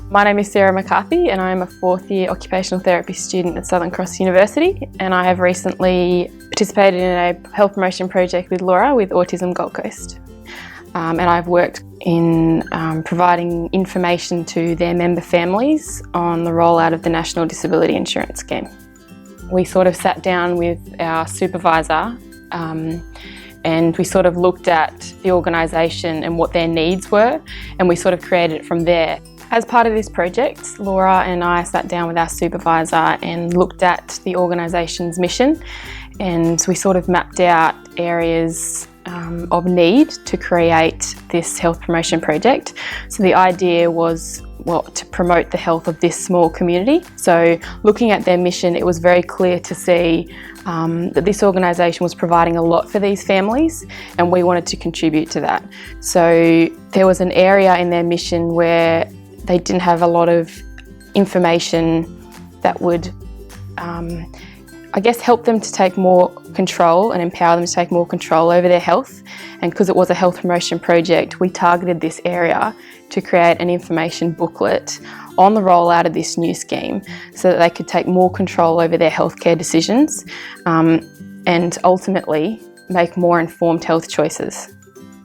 My name is Sarah McCarthy and I am a fourth year occupational therapy student at Southern Cross University, and I have recently participated in a health promotion project with Laura with Autism Gold Coast. And I've worked in providing information to their member families on the rollout of the National Disability Insurance Scheme. We sort of sat down with our supervisor and we sort of looked at the organisation and what their needs were, and we sort of created it from there. As part of this project, Laura and I sat down with our supervisor and looked at the organisation's mission, and we sort of mapped out areas of need to create this health promotion project. So the idea was, well, to promote the health of this small community. So looking at their mission, it was very clear to see that this organisation was providing a lot for these families, and we wanted to contribute to that. So there was an area in their mission where they didn't have a lot of information that would, I guess, help them to take more control and empower them to take more control over their health. And because it was a health promotion project, we targeted this area to create an information booklet on the rollout of this new scheme so that they could take more control over their healthcare decisions and ultimately make more informed health choices.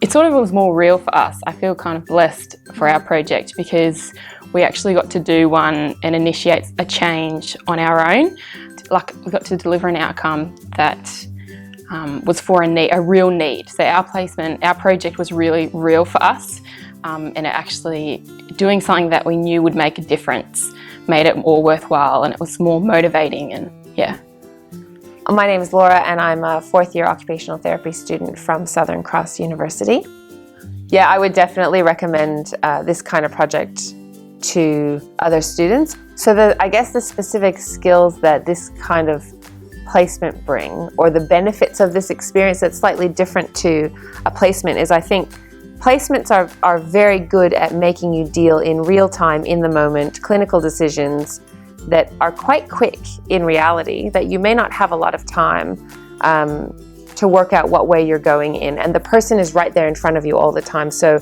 It sort of was more real for us. I feel kind of blessed for our project because we actually got to do one and initiate a change on our own. Like, we got to deliver an outcome that was for a real need. So our project was really real for us, and it actually doing something that we knew would make a difference made it more worthwhile, and it was more motivating, and yeah. My name is Laura and I'm a fourth year occupational therapy student from Southern Cross University. Yeah, I would definitely recommend this kind of project to other students. So I guess the specific skills that this kind of placement bring, or the benefits of this experience that's slightly different to a placement, is I think placements are very good at making you deal in real time, in the moment, clinical decisions that are quite quick in reality, that you may not have a lot of time to work out what way you're going in, and the person is right there in front of you all the time. So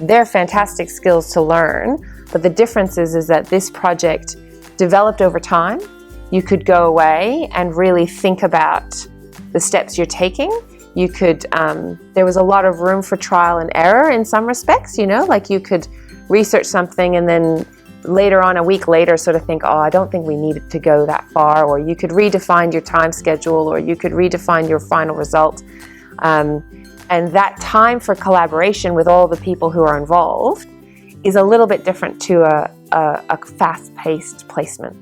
they're fantastic skills to learn, but the difference is that this project developed over time. You could go away and really think about the steps you're taking. You could, there was a lot of room for trial and error in some respects, you know, like you could research something and then later on, a week later, sort of think, oh, I don't think we needed to go that far, or you could redefine your time schedule, or you could redefine your final result. And that time for collaboration with all the people who are involved is a little bit different to a fast-paced placement,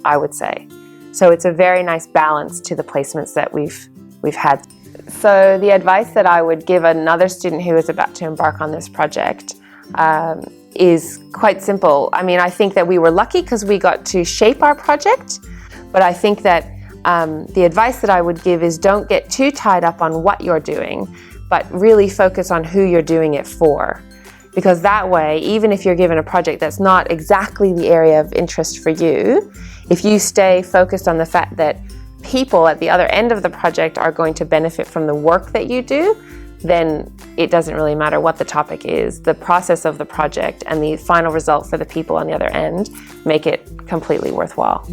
I would say. So it's a very nice balance to the placements that we've had. So the advice that I would give another student who is about to embark on this project is quite simple. I mean, I think that we were lucky because we got to shape our project, but I think that the advice that I would give is don't get too tied up on what you're doing, but really focus on who you're doing it for. Because that way, even if you're given a project that's not exactly the area of interest for you, if you stay focused on the fact that people at the other end of the project are going to benefit from the work that you do, then it doesn't really matter what the topic is. The process of the project and the final result for the people on the other end make it completely worthwhile.